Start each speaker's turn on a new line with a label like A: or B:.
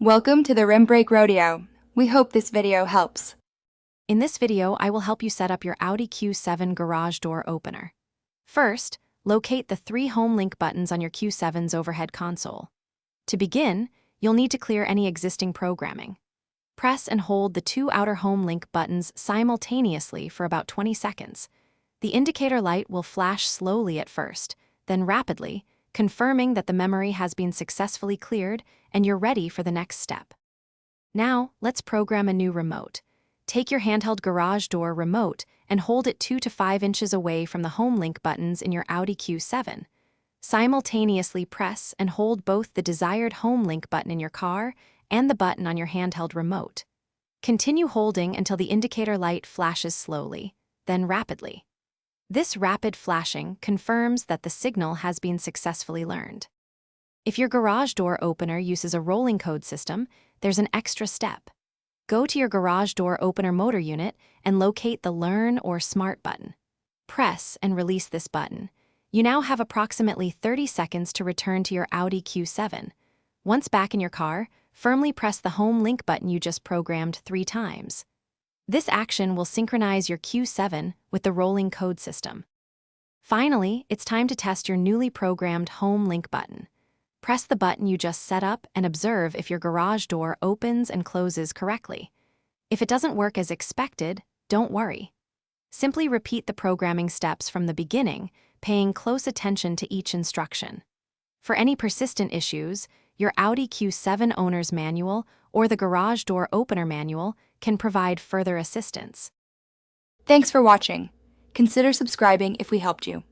A: Welcome to the Rim Brake Rodeo. We hope this video helps.
B: In this video, I will help you set up your Audi Q7 garage door opener. First, locate the 3 home link buttons on your Q7's overhead console. To begin, you'll need to clear any existing programming. Press and hold the 2 outer home link buttons simultaneously for about 20 seconds. The indicator light will flash slowly at first, then rapidly, confirming that the memory has been successfully cleared and you're ready for the next step. Now, let's program a new remote. Take your handheld garage door remote and hold it 2 to 5 inches away from the home link buttons in your Audi Q7. Simultaneously press and hold both the desired home link button in your car and the button on your handheld remote. Continue holding until the indicator light flashes slowly, then rapidly. This rapid flashing confirms that the signal has been successfully learned. If your garage door opener uses a rolling code system, there's an extra step. Go to your garage door opener motor unit and locate the Learn or Smart button. Press and release this button. You now have approximately 30 seconds to return to your Audi Q7. Once back in your car, firmly press the home link button you just programmed 3 times. This action will synchronize your Q7 with the rolling code system. Finally, it's time to test your newly programmed home link button. Press the button you just set up and observe if your garage door opens and closes correctly. If it doesn't work as expected, don't worry. Simply repeat the programming steps from the beginning, paying close attention to each instruction. For any persistent issues, your Audi Q7 owner's manual or the garage door opener manual can provide further assistance.
A: Thanks for watching. Consider subscribing if we helped you.